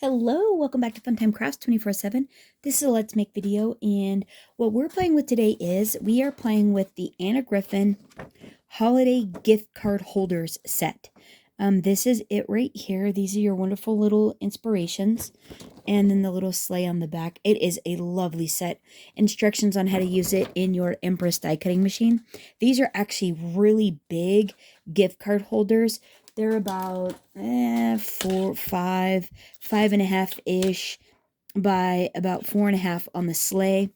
Hello, welcome back to Funtime Crafts 24/7. This is a Let's Make video, and what we're playing with today is we are playing with the Anna Griffin Holiday Gift Card Holders set. This is it right here. These are your wonderful little inspirations, and then the little sleigh on the back. It is a lovely set. Instructions on how to use it in your Empress die cutting machine. These are actually really big gift card holders. They're about 5.5-ish by about 4.5 on the sleigh.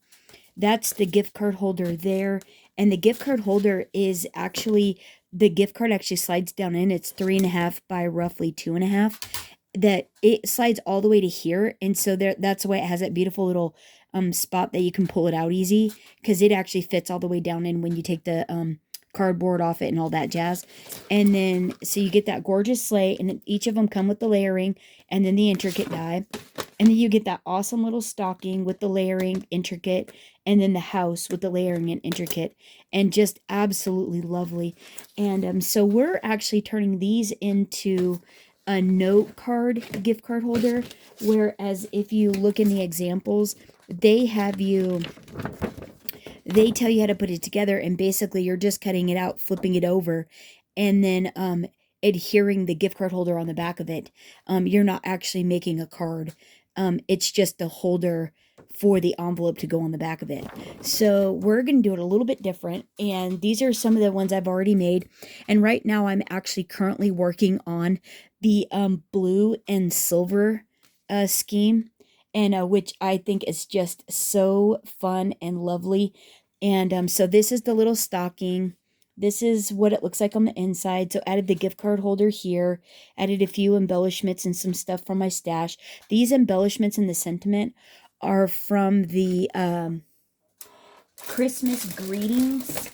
That's the gift card holder there. And the gift card holder is actually, the gift card actually slides down in. It's 3.5 by roughly 2.5. That it slides all the way to here. And so that's why it has that beautiful little spot that you can pull it out easy. Because it actually fits all the way down in when you take the cardboard off it and all that jazz. And then so you get that gorgeous sleigh, and each of them come with the layering and then the intricate die, and then you get that awesome little stocking with the layering intricate, and then the house with the layering and intricate, and just absolutely lovely. And so we're actually turning these into a note card gift card holder, whereas if you look in the examples, they tell you how to put it together, and basically you're just cutting it out, flipping it over, and then adhering the gift card holder on the back of it. You're not actually making a card. It's just the holder for the envelope to go on the back of it. So we're going to do it a little bit different, and these are some of the ones I've already made. And right now I'm actually currently working on the blue and silver scheme, and which I think is just so fun and lovely. And so this is the little stocking. This is what it looks like on the inside. So added the gift card holder here, added a few embellishments and some stuff from my stash. These embellishments and the sentiment are from the Christmas greetings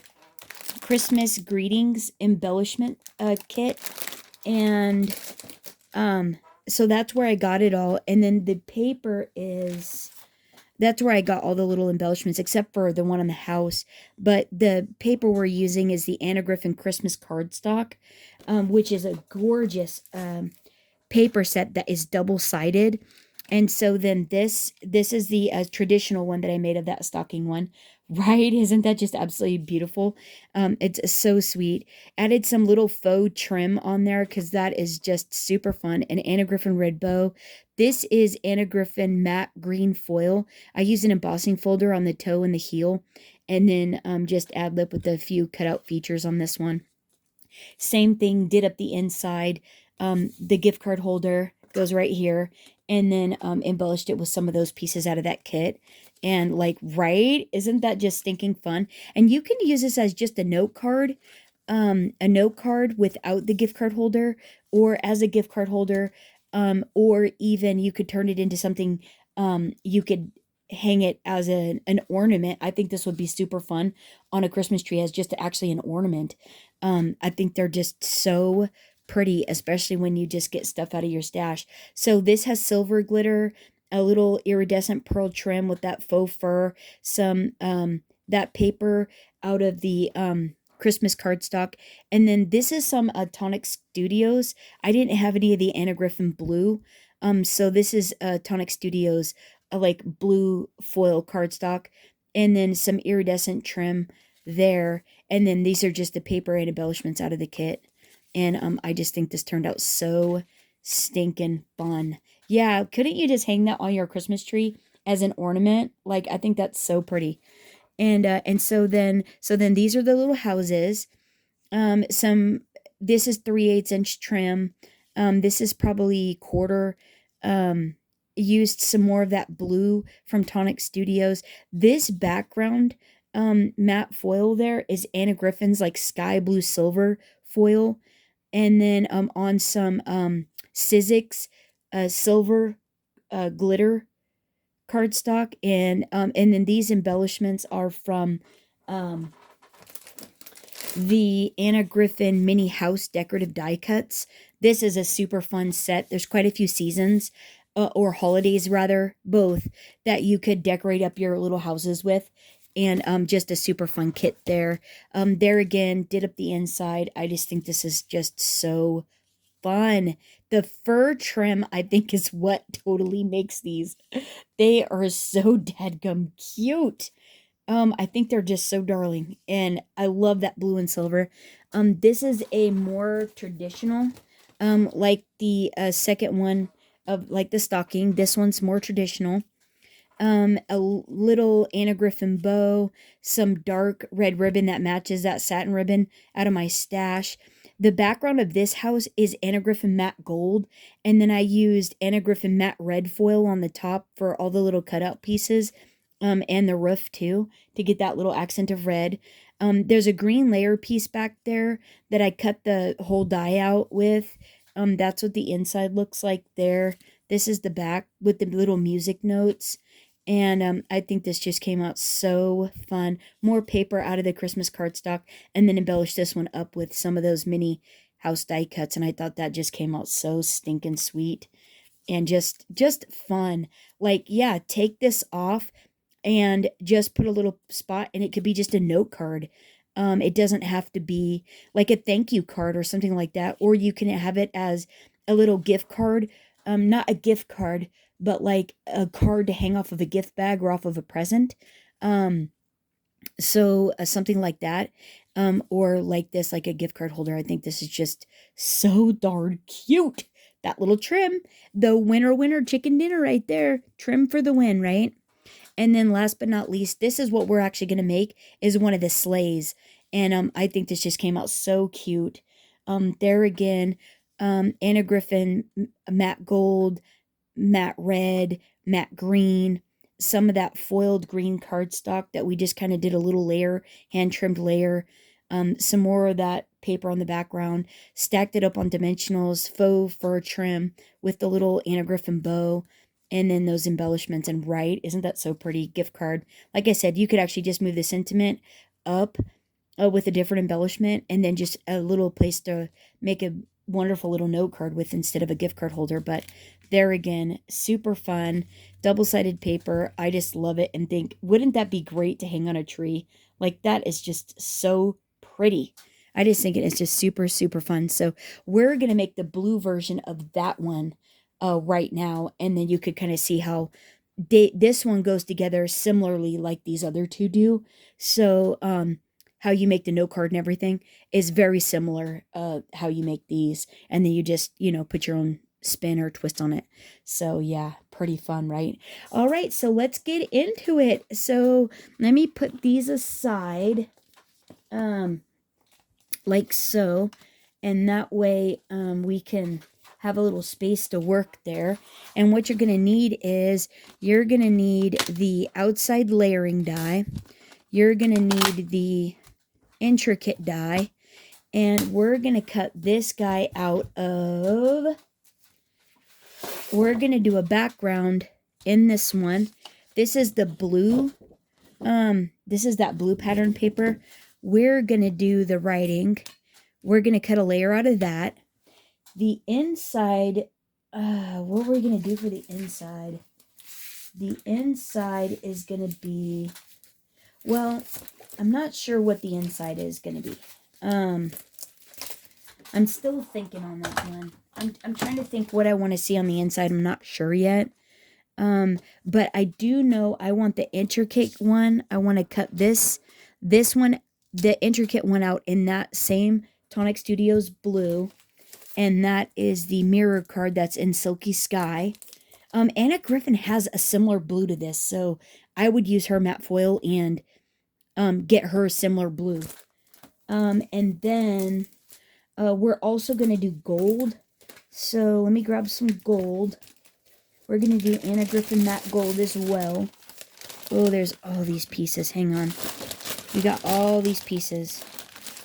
embellishment kit. And so that's where I got it all. And then the paper is, that's where I got all the little embellishments, except for the one on the house. But the paper we're using is the Anna Griffin Christmas cardstock, which is a gorgeous paper set that is double-sided. And so then this is the traditional one that I made of that stocking one. Right? Isn't that just absolutely beautiful? It's so sweet. Added some little faux trim on there because that is just super fun. An Anna Griffin red bow. This is Anna Griffin matte green foil. I use an embossing folder on the toe and the heel, and then just ad lib with a few cutout features on this one. Same thing, did up the inside. The gift card holder goes right here, and then embellished it with some of those pieces out of that kit. And like, right, isn't that just stinking fun? And you can use this as just a note card without the gift card holder, or as a gift card holder, or even you could turn it into something. You could hang it as an ornament. I think this would be super fun on a Christmas tree as just actually an ornament. I think they're just so pretty, especially when you just get stuff out of your stash. So this has silver glitter, a little iridescent pearl trim with that faux fur, some that paper out of the Christmas cardstock, and then this is some Tonic Studios. I didn't have any of the Anna Griffin blue, so this is Tonic Studios like blue foil cardstock, and then some iridescent trim there, and then these are just the paper and embellishments out of the kit. And I just think this turned out so stinking fun. Yeah, couldn't you just hang that on your Christmas tree as an ornament? Like, I think that's so pretty. And so then these are the little houses. Some This is 3/8 inch trim. This is probably quarter. Used some more of that blue from Tonic Studios. This background matte foil there is Anna Griffin's like sky blue silver foil, and then on some Sizzix silver glitter cardstock, and then these embellishments are from the Anna Griffin mini house decorative die cuts. This is a super fun set. There's quite a few seasons or holidays rather, both, that you could decorate up your little houses with. And just a super fun kit there. There again, did up the inside. I just think this is just so fun. The fur trim, I think, is what totally makes these. They are so dadgum cute. I think they're just so darling, and I love that blue and silver. This is a more traditional, like the second one of like the stocking. This one's more traditional. A little Anna Griffin bow, some dark red ribbon that matches that satin ribbon out of my stash. The background of this house is Anna Griffin matte gold, and then I used Anna Griffin matte red foil on the top for all the little cutout pieces, and the roof too, to get that little accent of red. There's a green layer piece back there that I cut the whole die out with. That's what the inside looks like there. This is the back with the little music notes. And I think this just came out so fun. More paper out of the Christmas cardstock, and then embellished this one up with some of those mini house die cuts. And I thought that just came out so stinking sweet and just fun. Like, yeah, take this off and just put a little spot, and it could be just a note card. It doesn't have to be like a thank you card or something like that, or you can have it as a little gift card. Not a gift card, but like a card to hang off of a gift bag or off of a present. Um, so something like that. Or like this, like a gift card holder. I think this is just so darn cute. That little trim, the winner chicken dinner right there. Trim for the win, right? And then last but not least, this is what we're actually going to make is one of the sleighs. And I think this just came out so cute. There again, Anna Griffin matte gold, matte red, matte green, some of that foiled green cardstock that we just kind of did a little layer, hand trimmed layer, some more of that paper on the background, stacked it up on dimensionals, faux fur trim with the little Anna Griffin bow, and then those embellishments. And right, isn't that so pretty? Gift card. Like I said, you could actually just move the sentiment up with a different embellishment, and then just a little place to make a wonderful little note card with instead of a gift card holder. But there again, super fun, double-sided paper. I just love it and think, wouldn't that be great to hang on a tree? Like, that is just so pretty. I just think it is just super, super fun. So we're going to make the blue version of that one right now, and then you could kind of see how this one goes together similarly like these other two do. So how you make the note card and everything is very similar how you make these, and then you just put your own spin or twist on it. So yeah, pretty fun, right? All right, so let's get into it. So let me put these aside like so, and that way we can have a little space to work there. And what you're going to need is you're going to need the outside layering die. You're going to need the intricate die, and we're going to cut this guy out of, we're going to do a background in this one. This is the blue, this is that blue pattern paper. We're going to do the writing. We're going to cut a layer out of that. The inside, what we're going to do for the inside? The inside is going to be, well, I'm not sure what the inside is going to be. I'm still thinking on that one. I'm trying to think what I want to see on the inside. I'm not sure yet. But I do know I want the intricate one. I want to cut this one, the intricate one out in that same Tonic Studios blue. And that is the mirror card that's in Silky Sky. Anna Griffin has a similar blue to this, so I would use her matte foil and get her similar blue. And then we're also going to do gold. So let me grab some gold. We're going to do Anna Griffin matte gold as well. Oh, there's all these pieces. Hang on. We got all these pieces.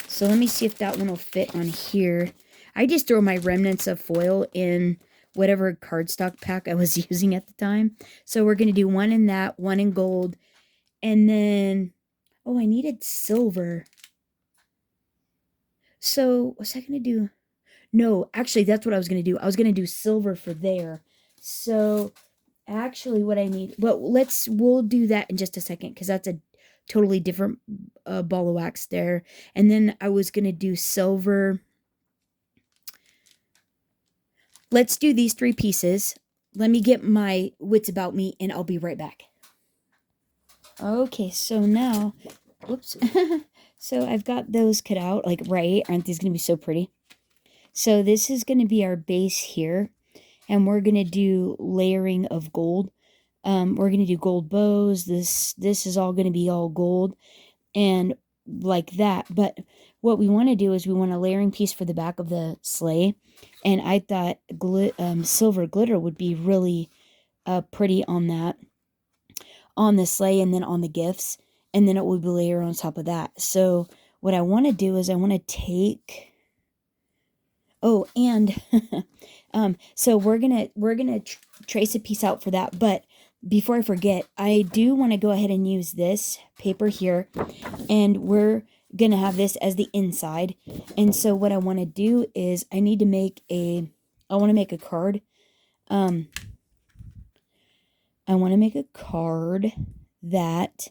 So let me see if that one will fit on here. I just throw my remnants of foil in whatever cardstock pack I was using at the time. So we're going to do one in that, one in gold. And then, oh, I needed silver. So what's I going to do? No, actually, that's what I was going to do. I was going to do silver for there. So actually what I need, well, we'll do that in just a second, because that's a totally different ball of wax there. And then I was going to do silver. let's do these 3 pieces. Let me get my wits about me and I'll be right back. Okay, so now, whoops. So I've got those cut out, like, right. Aren't these going to be so pretty? So this is going to be our base here, and we're going to do layering of gold. We're going to do gold bows. This is all going to be all gold and like that. But what we want to do is we want a layering piece for the back of the sleigh, and I thought silver glitter would be really pretty on that, on the sleigh, and then on the gifts, and then it would be layered on top of that. So what I want to do is I want to take, oh, and so we're gonna trace a piece out for that. But before I forget, I do want to go ahead and use this paper here, and we're gonna have this as the inside. And so what I want to do is I want to make a card. I want to make a card that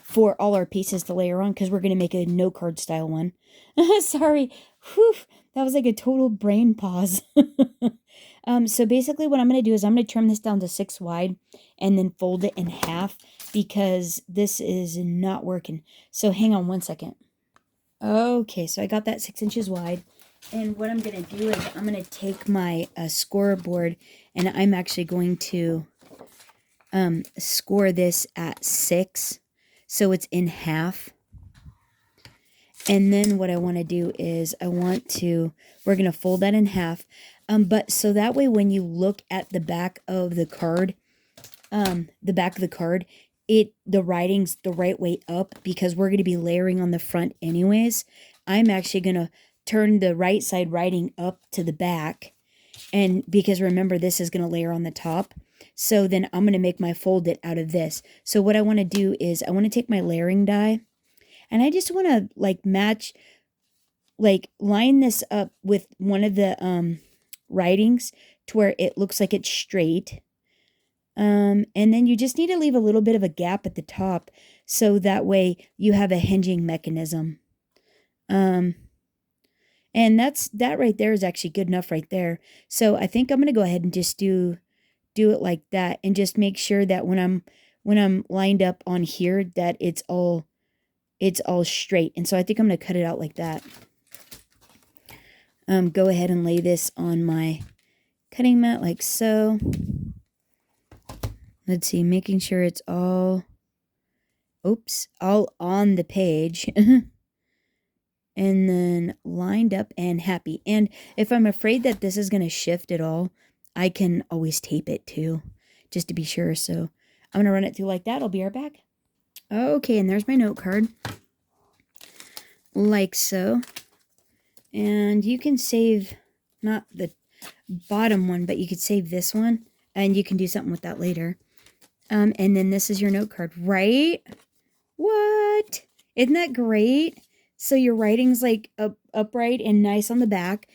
for all our pieces to layer on, because we're going to make a no card style one. Sorry. Whew, that was like a total brain pause. So basically what I'm going to do is I'm going to trim this down to 6 wide and then fold it in half, because this is not working. So hang on one second. Okay, so I got that 6 inches wide. And what I'm going to do is I'm going to take my scoreboard, and I'm actually going to score this at 6. So it's in half. And then what I want to do is we're going to fold that in half. But so that way when you look at the back of the card, the writing's the right way up, because we're going to be layering on the front anyways. I'm actually going to turn the right side writing up to the back. And because remember, this is going to layer on the top. So then I'm going to make my fold it out of this. So what I want to do is I want to take my layering die, and I just want to line this up with one of the writings to where it looks like it's straight. And then you just need to leave a little bit of a gap at the top, so that way you have a hinging mechanism. And that right there is actually good enough right there. So I think I'm going to go ahead and just do it like that, and just make sure that when I'm lined up on here that it's all straight. And so I think I'm going to cut it out like that. Go ahead and lay this on my cutting mat like so. Let's see, making sure it's all on the page. And then lined up and happy. And if I'm afraid that this is going to shift at all, I can always tape it too, just to be sure. So I'm going to run it through like that. I'll be right back. Okay, and there's my note card. Like so. And you can save, not the bottom one, but you could save this one, and you can do something with that later. And then this is your note card, right? What? Isn't that great? So your writing's like upright and nice on the back,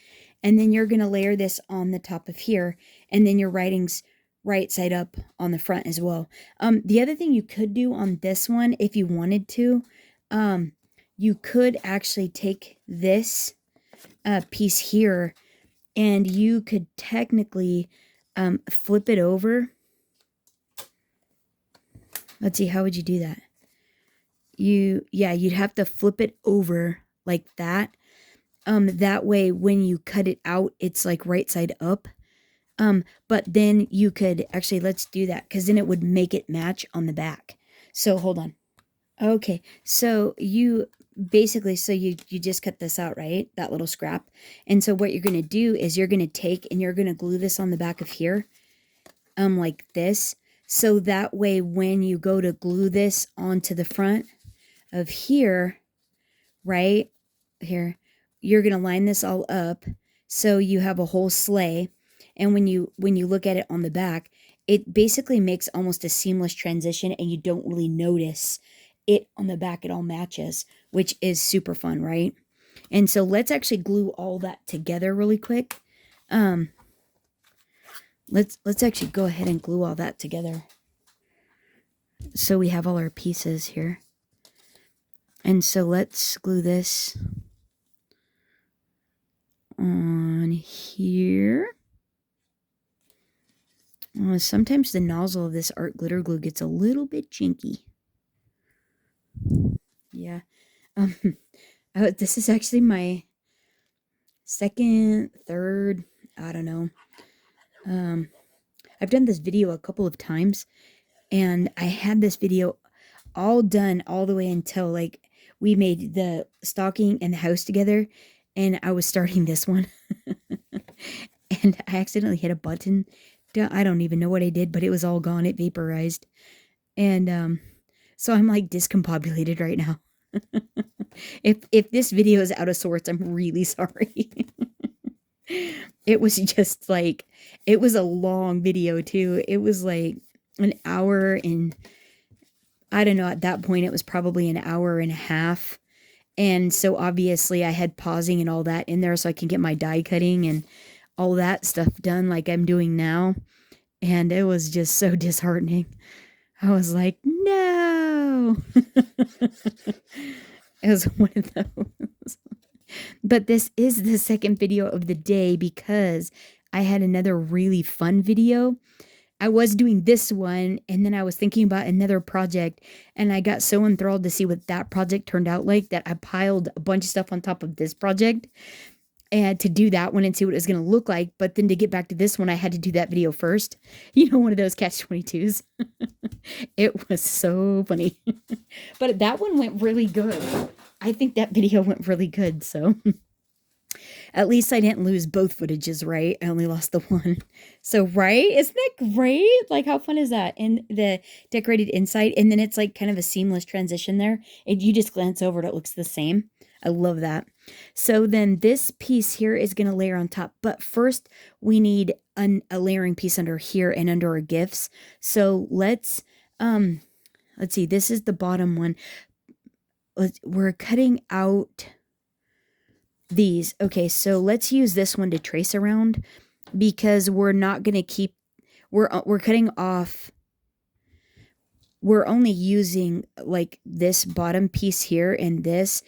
and then you're going to layer this on the top of here, and then your writing's right side up on the front as well. The other thing you could do on this one, if you wanted to, you could actually take this piece here, and you could technically flip it over. Let's see, how would you do that? You'd have to flip it over like that. That way when you cut it out, it's like right side up. But then you could actually, let's do that, because then it would make it match on the back. So hold on. Okay, so you basically, you just cut this out, right? That little scrap. And so what you're going to do is you're going to take and you're going to glue this on the back of here, like this. So that way when you go to glue this onto the front of here, right here, you're going to line this all up so you have a whole sleigh. And when you look at it on the back, it basically makes almost a seamless transition, and you don't really notice it on the back. It all matches, which is super fun, right? And so let's actually glue all that together really quick. Let's actually go ahead and glue all that together, so we have all our pieces here. And so let's glue this on here. Sometimes the nozzle of this art glitter glue gets a little bit jinky. Yeah. This is actually my second, third, I don't know. I've done this video a couple of times, and I had this video all done all the way until like we made the stocking and the house together, and I was starting this one. And I accidentally hit a button. I don't even know what I did, but it was all gone. It vaporized. And so I'm like discombobulated right now. If this video is out of sorts, I'm really sorry. It was just like, it was a long video too. It was like an hour, and I don't know, at that point it was probably an hour and a half. And so obviously I had pausing and all that in there so I can get my die cutting and all that stuff done like I'm doing now. And it was just so disheartening. I was like, no. It was one of those. But this is the second video of the day because I had another really fun video. I was doing this one, and then I was thinking about another project, and I got so enthralled to see what that project turned out like that I piled a bunch of stuff on top of this project and to do that one and see what it was going to look like. But then to get back to this one, I had to do that video first. You know, one of those catch-22s. It was so funny. But that one went really good. I think that video went really good, so at least I didn't lose both footages, right? I only lost the one. So, right? Isn't that great? Like, how fun is that? And the decorated inside, and then it's like kind of a seamless transition there. And you just glance over it, it looks the same. I love that. So then this piece here is going to layer on top. But first, we need a layering piece under here and under our gifts. So let's see. This is the bottom one. We're cutting out these. Okay, so let's use this one to trace around because we're not going to keep, we're cutting off, we're only using like this bottom piece here and this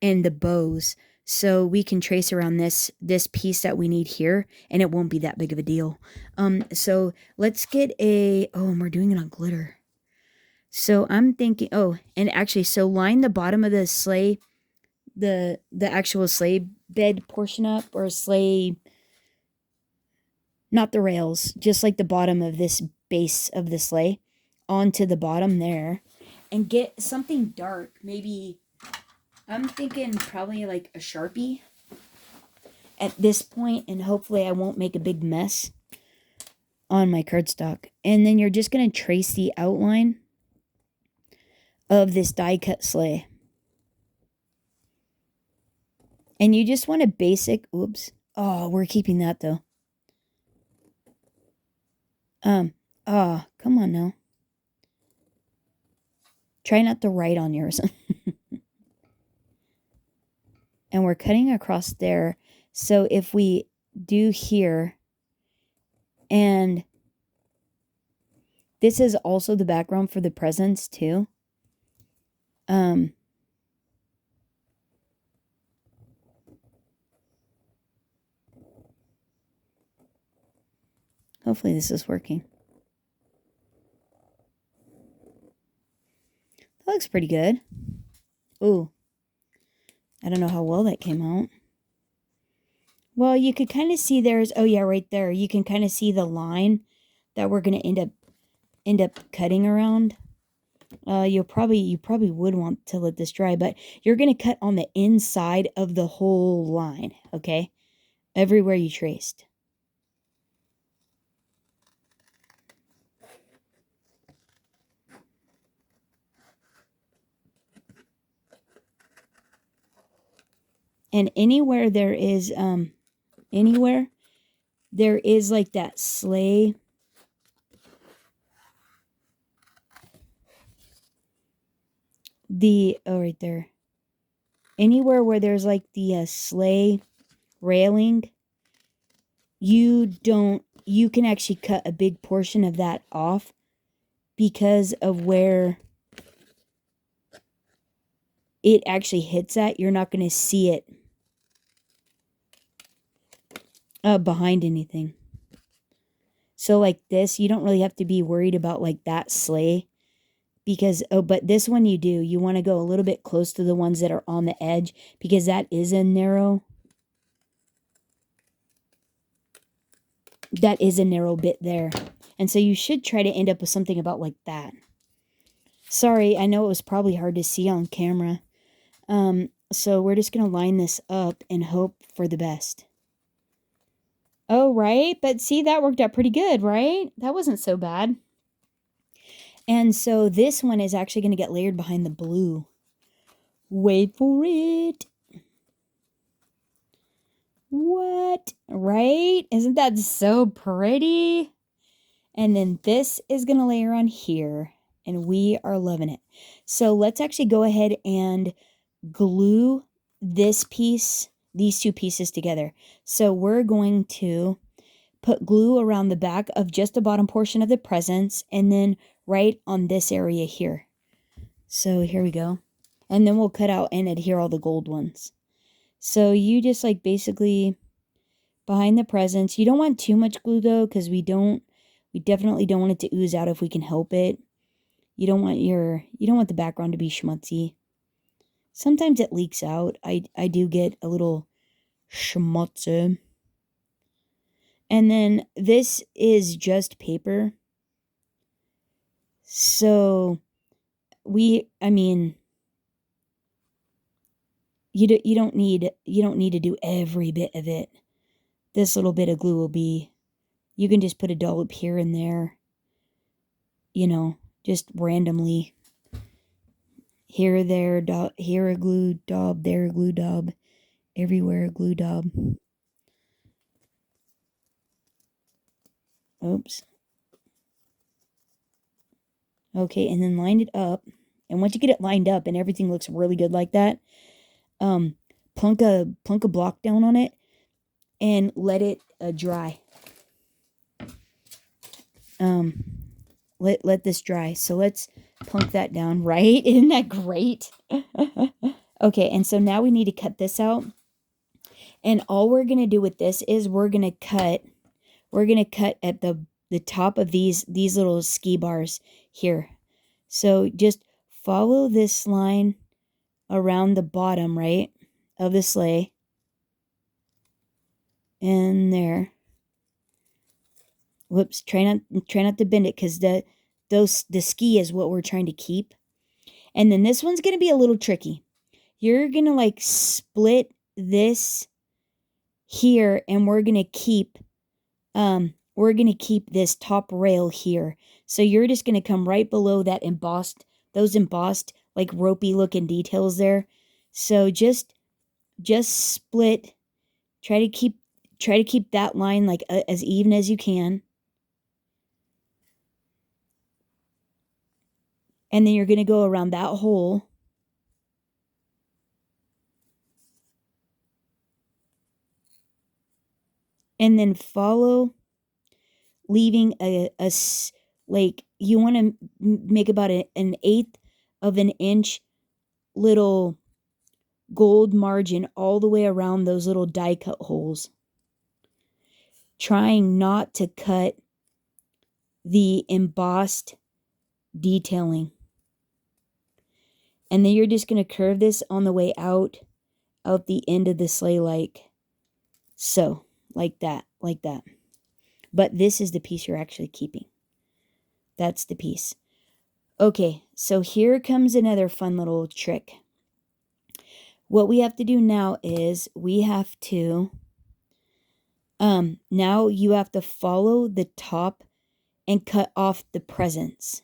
and the bows. So we can trace around this piece that we need here, and it won't be that big of a deal. So let's get and we're doing it on glitter. So I'm thinking, and actually, so line the bottom of the sleigh, the actual sleigh bed portion up, or sleigh, not the rails, just like the bottom of this base of the sleigh onto the bottom there, and get something dark. Maybe I'm thinking probably like a Sharpie at this point, and hopefully I won't make a big mess on my cardstock. And then you're just going to trace the outline of this die cut sleigh. And you just want a basic, we're keeping that though. Come on now. Try not to write on yours. And we're cutting across there. So if we do here, and this is also the background for the presents too. Hopefully this is working. That looks pretty good. Ooh. I don't know how well that came out. Well, you could kind of see there's, right there. You can kind of see the line that we're going to end up cutting around. You probably would want to let this dry, but you're going to cut on the inside of the whole line, okay? Everywhere you traced. And anywhere there is like that sleigh, right there. Anywhere where there's like the sleigh railing, you can actually cut a big portion of that off because of where it actually hits that, you're not going to see it behind anything. So like this, you don't really have to be worried about like that sleigh because, but this one you do. You want to go a little bit close to the ones that are on the edge because that is a narrow bit there. And so you should try to end up with something about like that. Sorry, I know it was probably hard to see on camera. So we're just going to line this up and hope for the best. Oh, right. But see, that worked out pretty good, right? That wasn't so bad. And so this one is actually going to get layered behind the blue. Wait for it. What? Right? Isn't that so pretty? And then this is going to layer on here. And we are loving it. So let's actually go ahead and glue this piece, these two pieces together. So we're going to put glue around the back of just the bottom portion of the presents and then right on this area here. So here we go. And then we'll cut out and adhere all the gold ones. So you just like basically behind the presents. You don't want too much glue though, because we definitely don't want it to ooze out if we can help it. You don't want the background to be schmutzy. Sometimes it leaks out. I do get a little schmutzy. And then this is just paper. So I mean, you don't need to do every bit of it. This little bit of glue will be, you can just put a dollop here and there, just randomly. Here, there, here a glue daub, there a glue daub, everywhere a glue daub. Oops. Okay, and then line it up. And once you get it lined up and everything looks really good like that, plunk a block down on it and let it dry. Let this dry. So let's plunk that down, right? Isn't that great? Okay, and so now we need to cut this out. And all we're going to do with this is we're going to cut at the top of these little ski bars here. So just follow this line around the bottom, right, of the sleigh. And there. Whoops, try not to bend it because the ski is what we're trying to keep. And then this one's going to be a little tricky. You're going to like split this here and we're going to keep this top rail here. So you're just going to come right below that those embossed like ropey looking details there. So just split, try to keep that line like as even as you can. And then you're going to go around that hole. And then follow, leaving like you want to make about an 1/8 of an inch little gold margin all the way around those little die cut holes. Trying not to cut the embossed detailing. And then you're just going to curve this on the way out the end of the sleigh like so, like that. But this is the piece you're actually keeping. That's the piece. Okay, so here comes another fun little trick. What we have to do now is we have to now you have to follow the top and cut off the presents.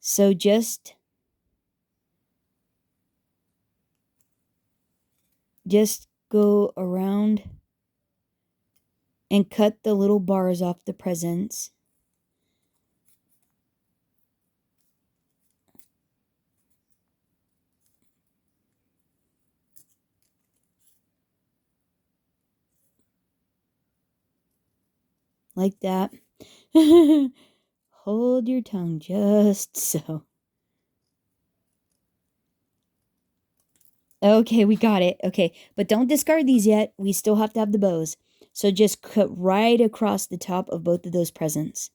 So just go around and cut the little bars off the presents. Like that. Hold your tongue just so. Okay, we got it. Okay, but don't discard these yet. We still have to have the bows. So just cut right across the top of both of those presents.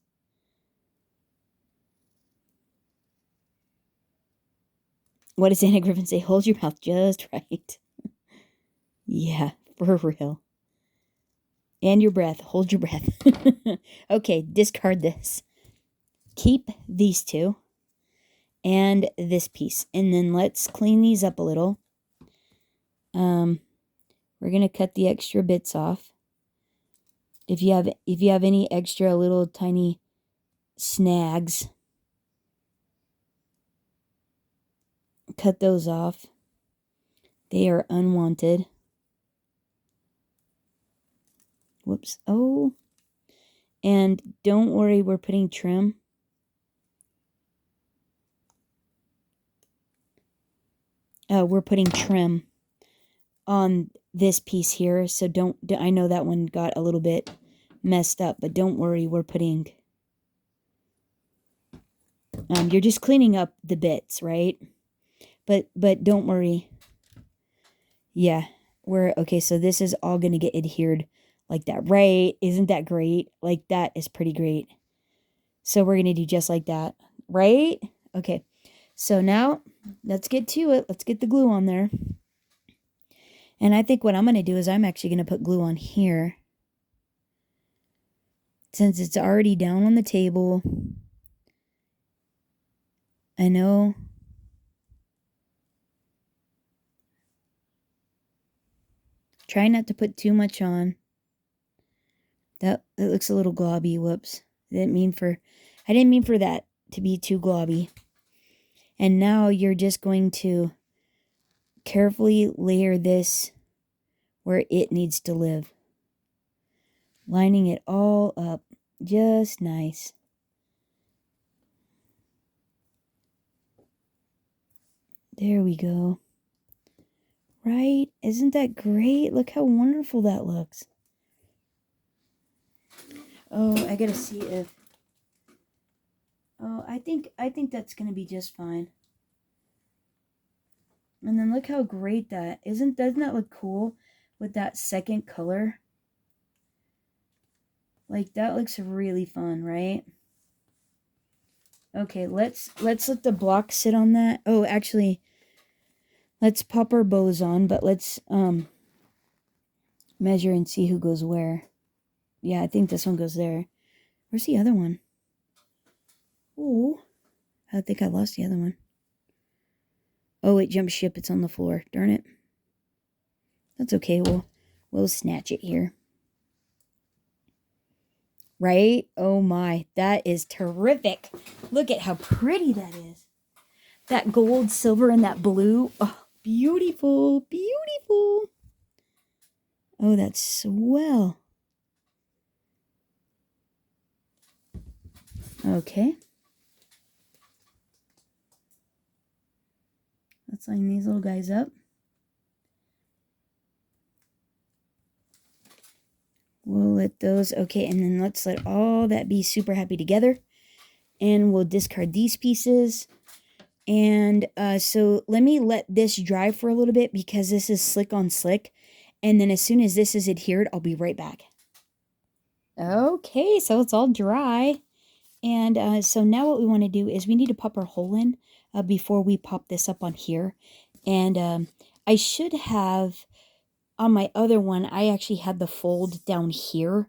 What does Anna Griffin say? Hold your mouth just right. Yeah, for real. And your breath. Hold your breath. Okay, discard this. Keep these two and this piece. And then let's clean these up a little. We're going to cut the extra bits off. If you have any extra little tiny snags, cut those off. They are unwanted. Whoops. Oh. And don't worry, we're putting trim. We're putting trim on this piece here. So I know that one got a little bit messed up, but don't worry, we're putting, you're just cleaning up the bits, right? But don't worry. Yeah, okay, so this is all going to get adhered like that, right? Isn't that great? Like, that is pretty great. So we're going to do just like that, right? Okay, so now let's get to it. Let's get the glue on there. And I think what I'm going to do is I'm actually going to put glue on here. Since it's already down on the table. I know. Try not to put too much on. That looks a little globby. Whoops. I didn't mean for that to be too globby. And now you're just going to carefully layer this where it needs to live. Lining it all up. Just nice. There we go. Right? Isn't that great? Look how wonderful that looks. Oh, I gotta see if... Oh, I think that's gonna be just fine. And then look how great that isn't. Doesn't that look cool with that second color? Like, that looks really fun, right? Okay, let's let the block sit on that. Oh, actually, let's pop our bows on, but let's measure and see who goes where. Yeah, I think this one goes there. Where's the other one? Oh, I think I lost the other one. Oh, it jumped ship. It's on the floor. Darn it. That's okay. We'll snatch it here. Right? Oh my, that is terrific. Look at how pretty that is. That gold, silver, and that blue. Oh, beautiful, beautiful. Oh, that's swell. Okay. Let's line these little guys up. We'll let those, okay, and then let's let all that be super happy together. And we'll discard these pieces. And so let me let this dry for a little bit because this is slick on slick. And then as soon as this is adhered, I'll be right back. Okay, so it's all dry. And so now what we want to do is we need to pop our hole in before we pop this up on here. And I should have, on my other one, I actually had the fold down here.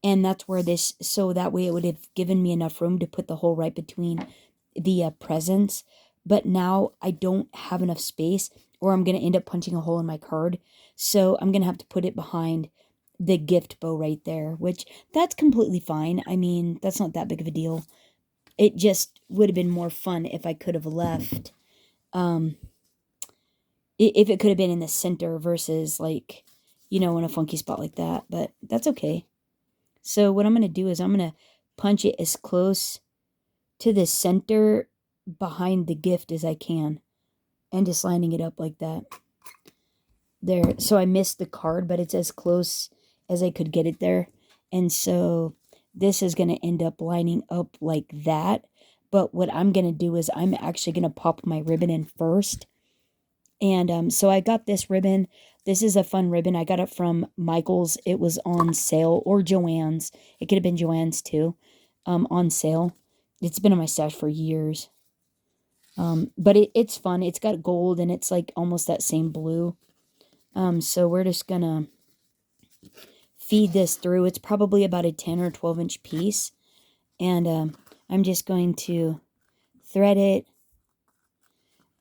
And that's where this, so that way it would have given me enough room to put the hole right between the presents. But now I don't have enough space, or I'm going to end up punching a hole in my card. So I'm going to have to put it behind the gift bow right there, which that's completely fine. I mean, that's not that big of a deal. It just would have been more fun if I could have left, if it could have been in the center versus like, in a funky spot like that, but that's okay. So what I'm going to do is I'm going to punch it as close to the center behind the gift as I can, and just lining it up like that. There, so I missed the card, but it's as close as I could get it there. And so this is going to end up lining up like that. But what I'm going to do is I'm actually going to pop my ribbon in first And so I got this ribbon. This is a fun ribbon. I got it from Michael's. It was on sale, or Joann's. It could have been Joann's too, on sale. It's been in my stash for years. But it's fun. It's got gold and it's like almost that same blue. So we're just gonna feed this through. It's probably about a 10 or 12 inch piece. And I'm just going to thread it.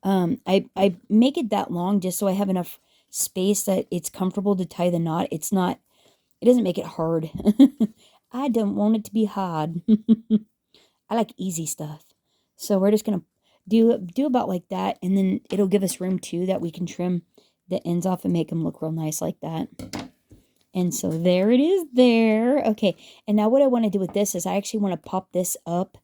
I make it that long just so I have enough space that it's comfortable to tie the knot. It doesn't make it hard. I don't want it to be hard. I like easy stuff. So we're just gonna do about like that, and then it'll give us room too that we can trim the ends off and make them look real nice like that. And so there it is there. Okay, and now what I want to do with this is I actually want to pop this up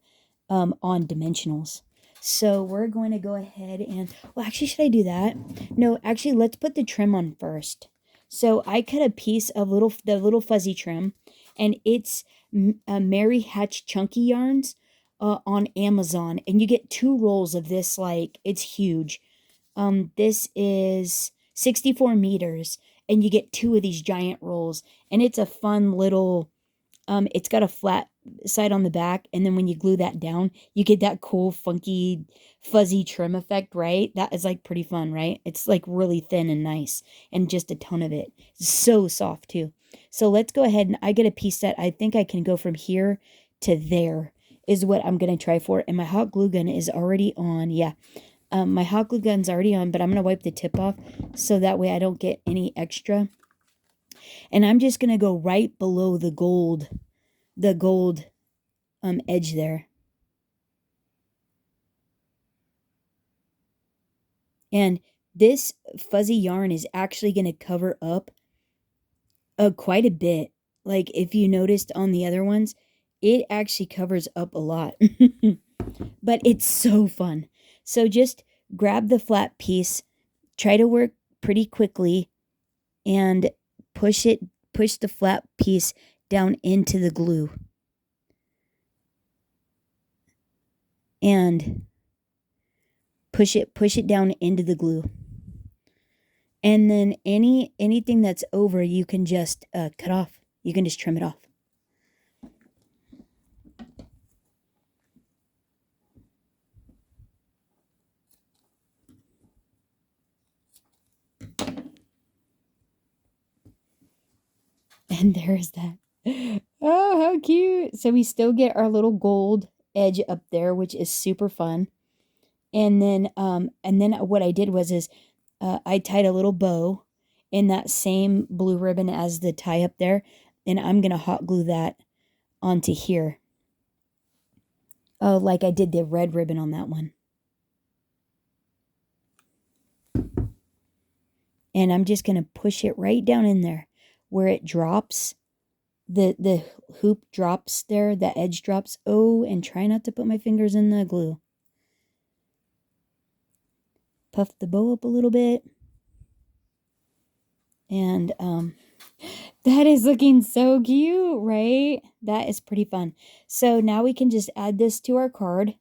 on dimensionals. So we're going to go ahead and, well, actually, should I do that? No, actually, let's put the trim on first. So I cut a piece of the little fuzzy trim, and it's Mary Hatch Chunky Yarns on Amazon, and you get 2 rolls of this. Like, it's huge. This is 64 meters, and you get 2 of these giant rolls, and it's a fun little. It's got a flat side on the back, and then when you glue that down, you get that cool, funky, fuzzy trim effect, right? That is like pretty fun, right? It's like really thin and nice, and just a ton of it. So soft too. So let's go ahead, and I get a piece that I think I can go from here to there is what I'm gonna try for. And my hot glue gun is already on. Yeah, my hot glue gun's already on, but I'm gonna wipe the tip off so that way I don't get any extra. And I'm just gonna go right below the gold edge there. And this fuzzy yarn is actually going to cover up quite a bit. Like if you noticed on the other ones, it actually covers up a lot. But it's so fun. So just grab the flat piece, try to work pretty quickly, and push the flat piece down into the glue. And push it down into the glue. And then anything that's over, you can just cut off. You can just trim it off. And there's that. Oh, how cute. So we still get our little gold edge up there, which is super fun. And then what I did was I tied a little bow in that same blue ribbon as the tie up there, and I'm gonna hot glue that onto here. Oh, like I did the red ribbon on that one. And I'm just gonna push it right down in there where it drops. The hoop drops there, the edge drops. Oh, and try not to put my fingers in the glue. Puff the bow up a little bit. And that is looking so cute, right? That is pretty fun. So now we can just add this to our card.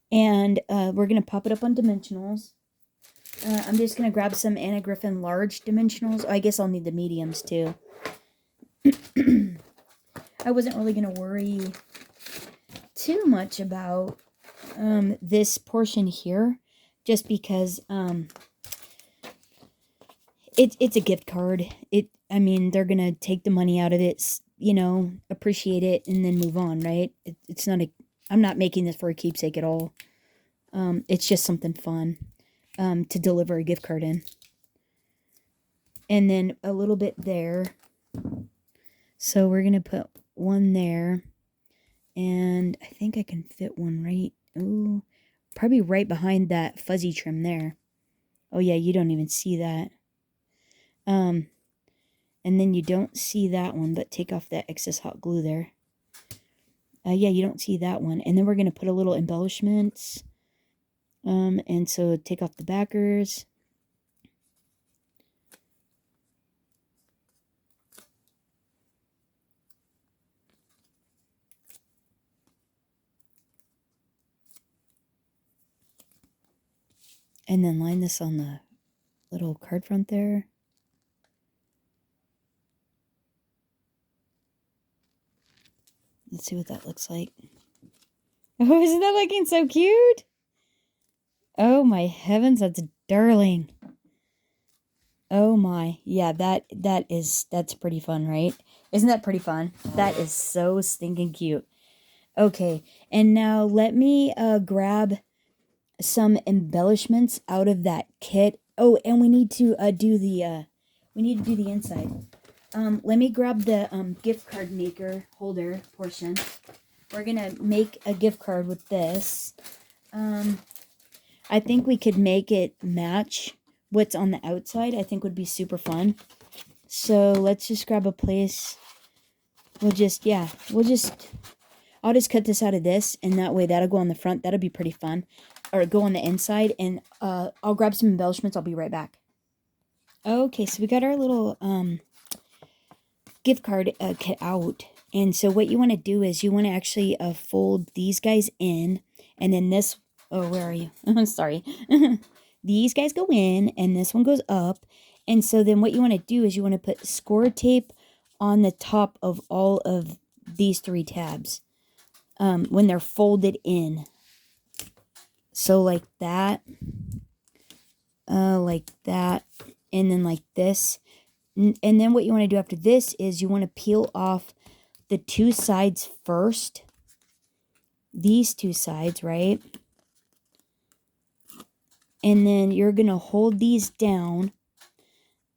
And we're going to pop it up on dimensionals. I'm just going to grab some Anna Griffin large dimensionals. Oh, I guess I'll need the mediums too. I wasn't really going to worry too much about this portion here, just because it's a gift card. I mean, they're gonna take the money out of it, appreciate it, and then move on, right? It's not I'm not making this for a keepsake at all. It's just something fun to deliver a gift card in. And then a little bit there. So we're gonna put one there. And I think I can fit one probably right behind that fuzzy trim there. Oh yeah, you don't even see that. And then you don't see that one, but take off that excess hot glue there. Yeah, you don't see that one. And then we're going to put a little embellishments. And so take off the backers. And then line this on the little card front there. Let's see what that looks like. Oh, isn't that looking so cute? Oh my heavens, that's darling. Oh my. Yeah, that's pretty fun, right? Isn't that pretty fun? That is so stinking cute. Okay, and now let me grab some embellishments out of that kit. Oh, and we need to do the inside. Let me grab the gift card maker holder portion. We're gonna make a gift card with this. I think we could make it match what's on the outside. I think would be super fun. So let's just grab a place. I'll just cut this out of this, and that way that'll go on the front. That'll be pretty fun. Or go on the inside, and I'll grab some embellishments. I'll be right back. Okay, so we got our little gift card kit out. And so what you want to do is you want to actually fold these guys in, and then this, oh, where are you? I'm sorry. These guys go in, and this one goes up. And so then what you want to do is you want to put score tape on the top of all of these 3 tabs when they're folded in. So like that, and then like this. And then what you want to do after this is you want to peel off the 2 sides first. These 2 sides, right? And then you're going to hold these down,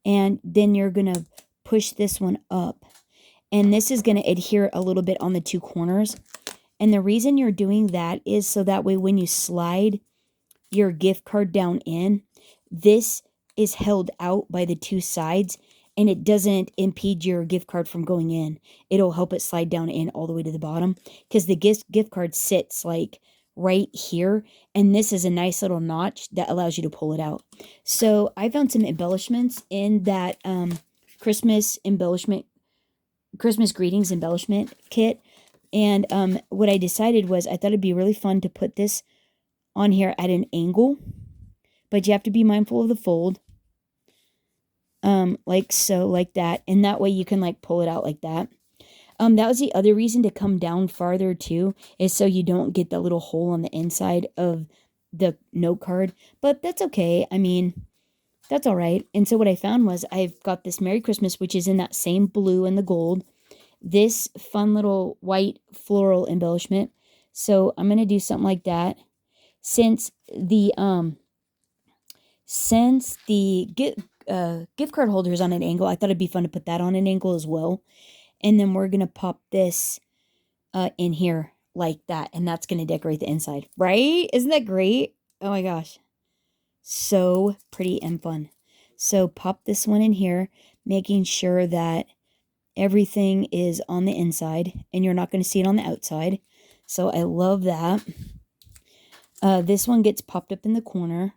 and then you're going to push this one up. And this is going to adhere a little bit on the 2 corners. And the reason you're doing that is so that way when you slide your gift card down in, this is held out by the 2 sides, and it doesn't impede your gift card from going in. It'll help it slide down in all the way to the bottom, because the gift card sits like right here, and this is a nice little notch that allows you to pull it out. So I found some embellishments in that Christmas greetings embellishment kit, and what I decided was I thought it'd be really fun to put this on here at an angle, but you have to be mindful of the fold. Like so, like that, and that way you can like pull it out like that. That was the other reason to come down farther too, is so you don't get the little hole on the inside of the note card, but that's okay. I mean, that's all right. And so what I found was I've got this Merry Christmas, which is in that same blue and the gold, this fun little white floral embellishment. So I'm going to do something like that. Since the gift card holder is on an angle, I thought it'd be fun to put that on an angle as well. And then we're going to pop this in here like that, and that's going to decorate the inside, right? Isn't that great? Oh my gosh. So pretty and fun. So pop this one in here, making sure that everything is on the inside, and you're not going to see it on the outside. So I love that. This one gets popped up in the corner.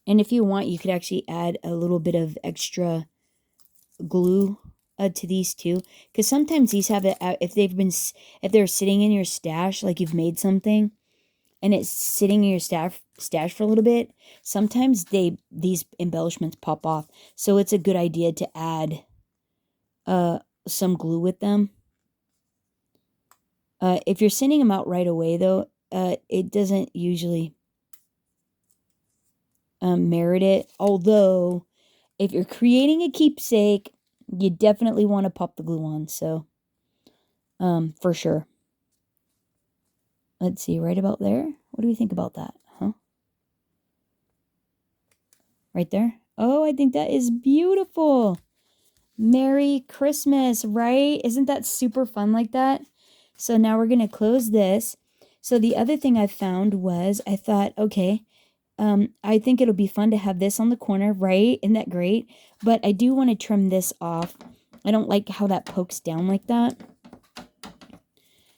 And if you want, you could actually add a little bit of extra glue to these too, because sometimes these have it if they're sitting in your stash, like you've made something and it's sitting in your stash for a little bit, sometimes these embellishments pop off. So it's a good idea to add some glue with them. If you're sending them out right away though, it doesn't usually merit it. Although if you're creating a keepsake, you definitely want to pop the glue on. So for sure. Let's see, right about there. What do we think about that? Huh? Right there? Oh, I think that is beautiful. Merry Christmas, right? Isn't that super fun like that? So now we're going to close this. So the other thing I found was I thought, okay, I think it'll be fun to have this on the corner, right? Isn't that great? But I do want to trim this off. I don't like how that pokes down like that.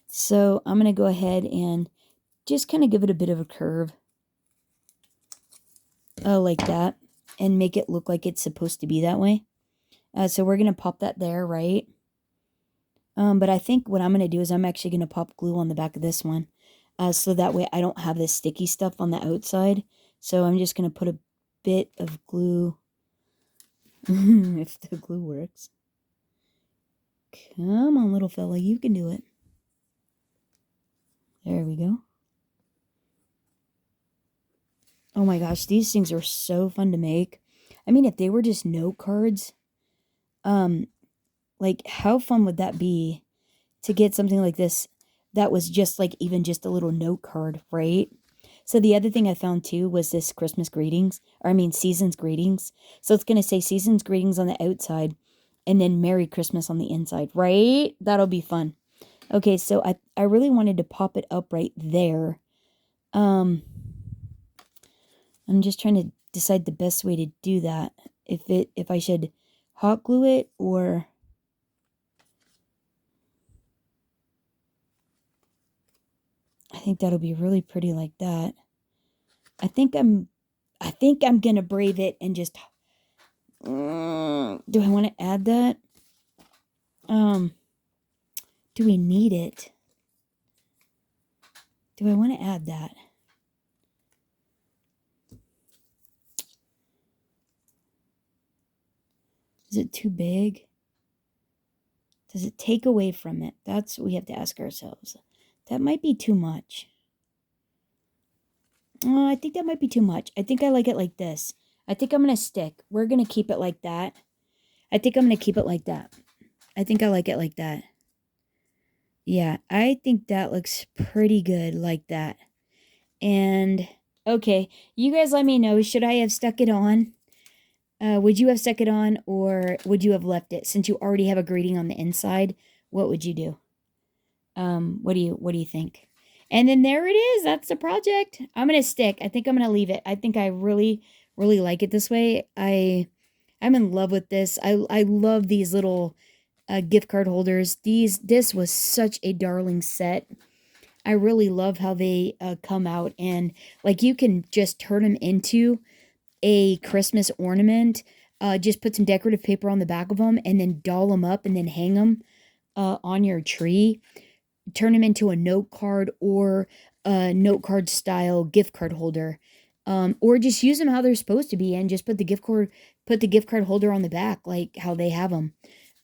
So I'm going to go ahead and just kind of give it a bit of a curve. Oh, like that. And make it look like it's supposed to be that way. So we're going to pop that there, right? But I think what I'm going to do is I'm actually going to pop glue on the back of this one. so that way I don't have this sticky stuff on the outside. So I'm just going to put a bit of glue, if the glue works. Come on, little fella, you can do it. There we go. Oh my gosh, these things are so fun to make. I mean, if they were just note cards, like how fun would that be to get something like this that was just like even just a little note card, right? So the other thing I found too was this Christmas greetings, or I mean season's greetings. So it's going to say season's greetings on the outside and then Merry Christmas on the inside, right? That'll be fun. Okay, so I really wanted to pop it up right there. I'm just trying to decide the best way to do that. If I should hot glue it or I think that'll be really pretty like that. I think I'm gonna brave it and just do I want to add that? Do we need it? Do I want to add that? Is it too big? Does it take away from it? That's what we have to ask ourselves. That might be too much. Oh, I think that might be too much. I think I like it like this. I think I'm going to stick. We're going to keep it like that. I think I'm going to keep it like that. I think I like it like that. Yeah, I think that looks pretty good like that. And, okay, you guys let me know. Should I have stuck it on? Would you have stuck it on or would you have left it? Since you already have a greeting on the inside, what would you do? What do you think? And then there it is. That's the project. I'm gonna stick. I think I'm gonna leave it. I think I really, really like it this way. I'm in love with this. I love these little gift card holders. This was such a darling set. I really love how they come out and like you can just turn them into a Christmas ornament. Just put some decorative paper on the back of them and then doll them up and then hang them on your tree. Turn them into a note card or a note card style gift card holder. Or just use them how they're supposed to be and just put the gift card holder on the back like how they have them.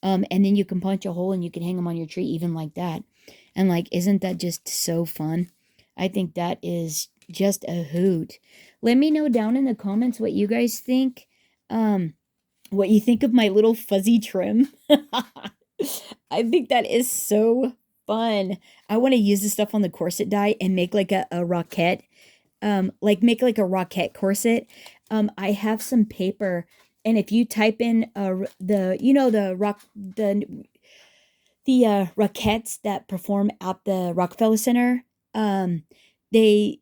And then you can punch a hole and you can hang them on your tree even like that. And like, isn't that just so fun? I think that is just a hoot. Let me know down in the comments what you guys think. What you think of my little fuzzy trim. I think that is so fun. I want to use this stuff on the corset die and make like a roquette. Like make like a roquette corset. I have some paper and if you type in the Rockettes that perform at the Rockefeller Center, they,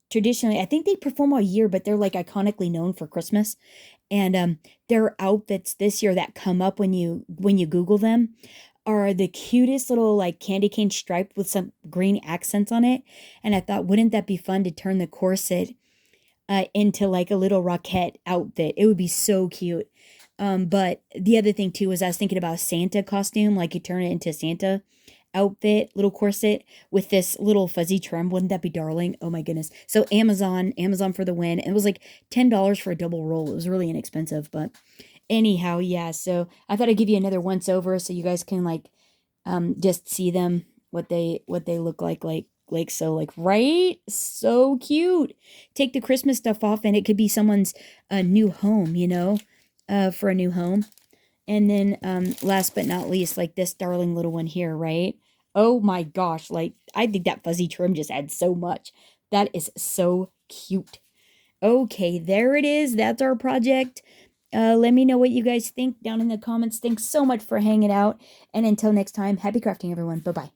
traditionally, I think they perform all year, but they're like iconically known for Christmas. And their outfits this year that come up when you Google them are the cutest little like candy cane stripe with some green accents on it. And I thought, wouldn't that be fun to turn the corset into like a little rocket outfit? It would be so cute. But the other thing too was I was thinking about a Santa costume, like you turn it into a Santa outfit, little corset with this little fuzzy trim. Wouldn't that be darling? Oh my goodness. So Amazon for the win. It was like $10 for a double roll. It was really inexpensive, but anyhow, yeah. So I thought I'd give you another once over so you guys can like just see them, what they look like so like right, so cute. Take the Christmas stuff off and it could be someone's new home, for a new home. And then last but not least, like this darling little one here, right? Oh my gosh, like I think that fuzzy trim just adds so much. That is so cute. Okay, there it is. That's our project. Let me know what you guys think down in the comments. Thanks so much for hanging out. And until next time, happy crafting, everyone. Bye-bye.